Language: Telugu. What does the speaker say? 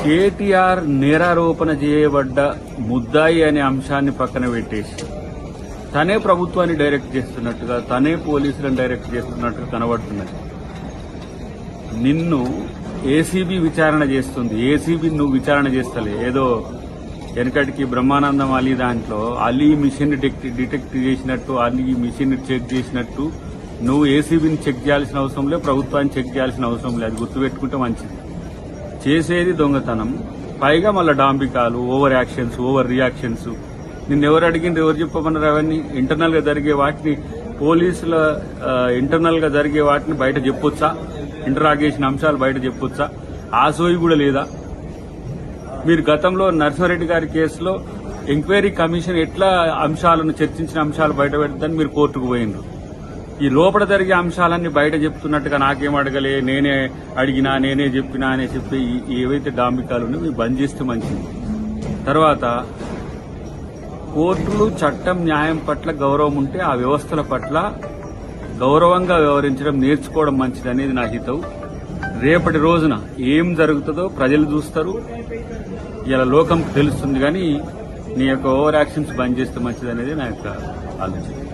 కేటీఆర్ నేరారోపణ చేయబడ్డ ముద్దాయి అనే అంశాన్ని పక్కన పెట్టేసి తనే ప్రభుత్వాన్ని డైరెక్ట్ చేస్తున్నట్టుగా, తనే పోలీసులను డైరెక్ట్ చేస్తున్నట్టుగా కనబడుతున్నది. నిన్ను ఏసీబీ విచారణ చేస్తుంది. ఏసీబీ నువ్వు విచారణ చేస్తలే. ఏదో వెనకటికి బ్రహ్మానందం అలీ దాంట్లో అలీ మిషన్ డిటెక్ట్ చేసినట్టు, అలీ మిషన్ చెక్ చేసినట్టు నువ్వు ఏసీబీని చెక్ చేయాల్సిన అవసరం లేదు, ప్రభుత్వాన్ని చెక్ చేయాల్సిన అవసరం లేదు. అది గుర్తుపెట్టుకుంటే మంచిది. చేసేది దొంగతనం, పైగా మళ్ళీ డాంబికాలు, ఓవర్ యాక్షన్స్, ఓవర్ రియాక్షన్స్. నిన్నెవరు అడిగింది, ఎవరు చెప్పమన్నారు? అవన్నీ ఇంటర్నల్ గా జరిగే వాటిని, పోలీసుల ఇంటర్నల్ గా జరిగే వాటిని బయట చెప్పొచ్చా? ఇంటరాగేషన్ అంశాలు బయట చెప్పొచ్చా? ఆ సోయి కూడా లేదా? మీరు గతంలో నర్సింహారెడ్డి గారి కేసులో ఎంక్వైరీ కమిషన్ ఎట్లా అంశాలను చర్చించిన అంశాలు బయట పెడతాని మీరు కోర్టుకు పోయినరు. ఈ లోపల జరిగే అంశాలన్నీ బయట చెప్తున్నట్టుగా నాకేం అడగలే, నేనే అడిగినా, నేనే చెప్పినా అని చెప్పి ఏవైతే డాంబికాలు ఉన్నాయో ఇవి బంద్ చేస్తే మంచిది. తర్వాత కోర్టులు, చట్టం, న్యాయం పట్ల గౌరవం ఉంటే ఆ వ్యవస్థల పట్ల గౌరవంగా వ్యవహరించడం నేర్చుకోవడం మంచిది అనేది నా హితవు. రేపటి రోజున ఏం జరుగుతుందో ప్రజలు చూస్తారు, ఇలా లోకంకు తెలుస్తుంది. కానీ నీ యొక్క ఓవర్ యాక్షన్స్ బంద్ చేస్తే మంచిది అనేది నా యొక్క ఆలోచన.